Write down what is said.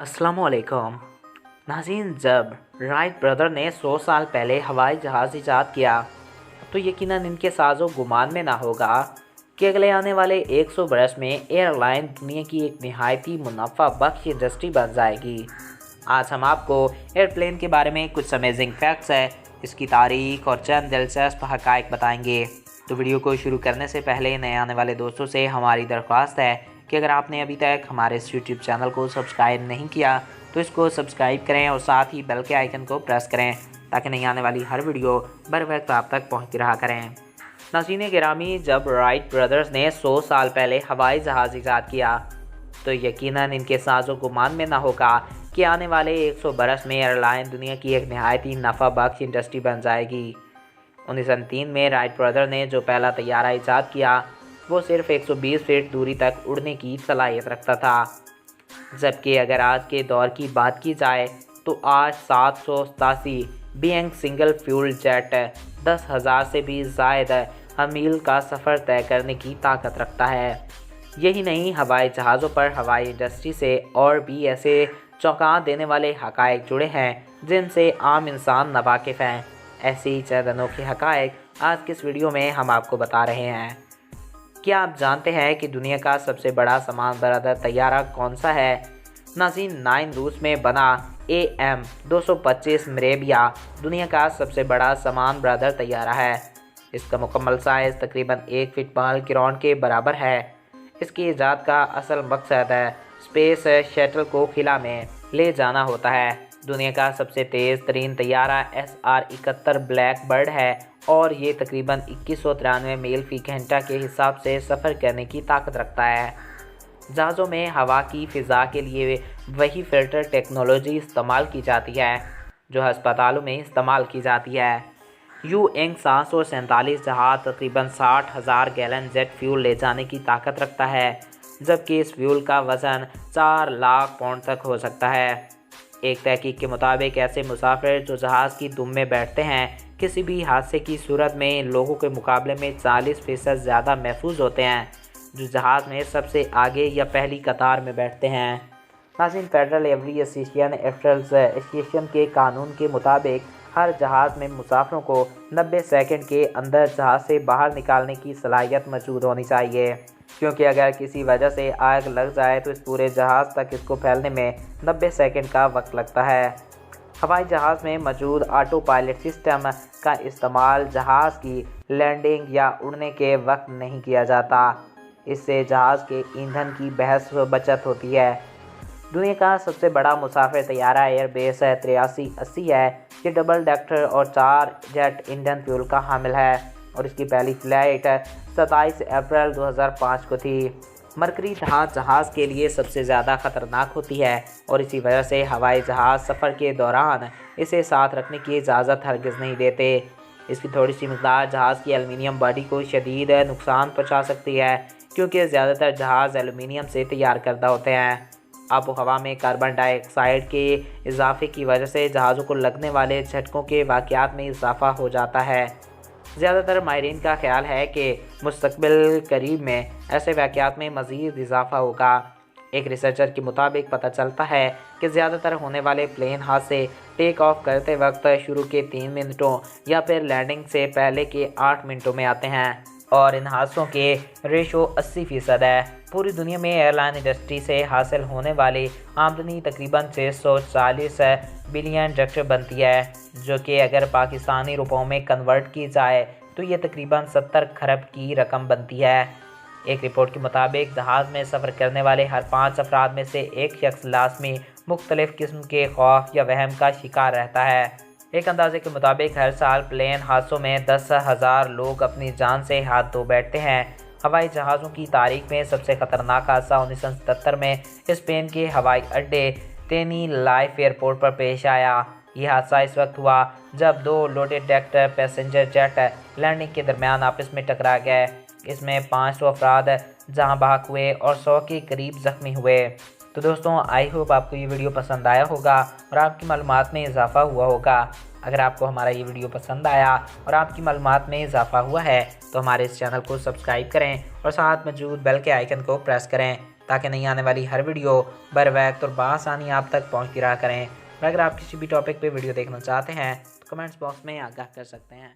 अस्सलामुअलैकुम नाज़रीन। जब राइट ब्रदर ने 100 साल पहले हवाई जहाज़ ईजाद किया तो यकीनन इनके साज़ो गुमान में ना होगा कि अगले आने वाले 100 बरस में एयरलाइन दुनिया की एक नहायती मुनाफा बख्श इंडस्ट्री बन जाएगी। आज हम आपको एयरप्लेन के बारे में कुछ अमेजिंग फैक्ट्स है, इसकी तारीख और चंद दिलचस्प हक़ाइक़ बताएंगे। तो वीडियो को शुरू करने से पहले नए आने वाले दोस्तों से हमारी दरख्वास्त है कि अगर आपने अभी तक हमारे इस यूट्यूब चैनल को सब्सक्राइब नहीं किया तो इसको सब्सक्राइब करें और साथ ही बेल के आइकन को प्रेस करें ताकि नई आने वाली हर वीडियो बर वक्त आप तक पहुँचती रहा करें। नाज़रीन गिरामी, जब राइट ब्रदर्स ने 100 साल पहले हवाई जहाज़ ईजाद किया तो यकीनन इनके साज़ो गुमान में ना होगा कि आने वाले 100 बरस में एयरलाइन दुनिया की एक नहायती नफ़ा बख्श इंडस्ट्री बन जाएगी। 1903 में राइट ब्रदर ने जो पहला तैयारा ईजाद किया वो सिर्फ 120 फीट दूरी तक उड़ने की सलाहियत रखता था, जबकि अगर आज के दौर की बात की जाए तो आज 787 बीइंग सिंगल फ्यूल जेट 10,000 से भी ज़्यादा मील का सफ़र तय करने की ताकत रखता है। यही नहीं, हवाई जहाज़ों पर हवाई इंडस्ट्री से और भी ऐसे चौंका देने वाले हक़ाइक़ जुड़े हैं जिनसे आम इंसान नावाकिफ़ हैं। ऐसे ही चंद अनोखे हक़ाइक़ आज के इस वीडियो में हम आपको बता रहे हैं। क्या आप जानते हैं कि दुनिया का सबसे बड़ा सामान बरदर तैयारा कौन सा है? नाज़रीन, 9 रूस में बना AM-225 मिरेबिया दुनिया का सबसे बड़ा सामान बरदर तैयारा है। इसका मुकम्मल साइज़ तकरीबन 1 फीट पाल ग्राउंड के बराबर है। इसकी ईजाद का असल मकसद स्पेस शटल को खिला में ले जाना होता है। दुनिया का सबसे तेज़ तरीन तैयारा SR-71 ब्लैक बर्ड है और ये तकरीबन 2193 मील फ़ी घंटा के हिसाब से सफ़र करने की ताकत रखता है। जहाज़ों में हवा की फ़िज़ा के लिए वही फ़िल्टर टेक्नोलॉजी इस्तेमाल की जाती है जो अस्पतालों में इस्तेमाल की जाती है। यूएंग 747 जहाज़ तकरीबन 60,000 गैलन जेट फ्यूल ले जाने की ताकत रखता है, जबकि इस फ्यूल का वज़न 4 लाख पाउंड तक हो सकता है। एक तहकीक के मुताबिक ऐसे मुसाफिर जो जहाज़ की दुम में बैठते हैं किसी भी हादसे की सूरत में इन लोगों के मुकाबले में 40% ज़्यादा महफूज होते हैं जो जहाज़ में सबसे आगे या पहली कतार में बैठते हैं। नाज़रीन, फेडरल एविएशन एसोसिएशन के कानून के मुताबिक हर जहाज़ में मुसाफिरों को 90 सेकंड के अंदर जहाज़ से बाहर निकालने की सलाहियत मौजूद होनी चाहिए, क्योंकि अगर किसी वजह से आग लग जाए तो इस पूरे जहाज़ तक इसको फैलने में 90 सेकंड का वक्त लगता है। हवाई जहाज़ में मौजूद ऑटो पायलट सिस्टम का इस्तेमाल जहाज़ की लैंडिंग या उड़ने के वक्त नहीं किया जाता। इससे जहाज़ के ईंधन की बहस बचत होती है। दुनिया का सबसे बड़ा मुसाफिर तैयारा एयरबस 8380 है। ये डबल डेक्टर और 4 जेट ईंधन फ्यूल का हामिल है और इसकी पहली फ़्लाइट 27 अप्रैल 2005 को थी। मरकरी जहाज़ के लिए सबसे ज़्यादा ख़तरनाक होती है और इसी वजह से हवाई जहाज़ सफ़र के दौरान इसे साथ रखने की इजाज़त हरगिज़ नहीं देते। इसकी थोड़ी सी मकदार जहाज़ की एल्युमिनियम बॉडी को शदीद नुकसान पहुँचा सकती है, क्योंकि ज़्यादातर जहाज़ एल्युमिनियम से तैयार करदा होते हैं। आबो हवा में कार्बन डाइऑक्साइड के इजाफे की वजह से जहाज़ों को लगने वाले झटकों के वाक़यात में इजाफा हो जाता है। ज़्यादातर माहिरीन का ख्याल है कि मुस्तक़बिल करीब में ऐसे वाक़यात में मज़ीद इजाफा होगा। एक रिसर्चर के मुताबिक पता चलता है कि ज़्यादातर होने वाले प्लेन हादसे टेक ऑफ करते वक्त शुरू के 3 मिनटों या फिर लैंडिंग से पहले के 8 मिनटों में आते हैं और इन हादसों के रेशो 80% है। पूरी दुनिया में एयरलाइन इंडस्ट्री से हासिल होने वाली आमदनी तकरीबन 640 बिलियन डॉलर बनती है, जो कि अगर पाकिस्तानी रुपयों में कन्वर्ट की जाए तो ये तकरीबन 70 खरब की रकम बनती है। एक रिपोर्ट के मुताबिक जहाज़ में सफ़र करने वाले हर 5 अफराद में से एक शख्स लाजमी मुख्तलिफ़ किस्म के खौफ या वहम का शिकार रहता है। एक अंदाजे के मुताबिक हर साल प्लेन हादसों में 10,000 लोग अपनी जान से हाथ धो बैठते हैं। हवाई जहाज़ों की तारीख में सबसे ख़तरनाक हादसा 1977 में स्पेन के हवाई अड्डे तेनी लाइफ एयरपोर्ट पर पेश आया। यह हादसा इस वक्त हुआ जब 2 लोडेड डेक्टर पैसेंजर जेट लैंडिंग के दरमियान आपस में टकरा गए। इसमें 500 अफराद जहां बहक हुए और 100 के करीब ज़ख्मी हुए। तो दोस्तों, आई होप आपको ये वीडियो पसंद आया होगा और आपकी मालूमात में इजाफ़ा हुआ होगा। अगर आपको हमारा ये वीडियो पसंद आया और आपकी मालूमात में इजाफ़ा हुआ है तो हमारे इस चैनल को सब्सक्राइब करें और साथ मौजूद बेल के आइकन को प्रेस करें ताकि नई आने वाली हर वीडियो बर वक्त और बआसानी आप तक पहुँचती रहा करें। और अगर आप किसी भी टॉपिक पे वीडियो देखना चाहते हैं तो कमेंट्स बॉक्स में आगाह कर सकते हैं।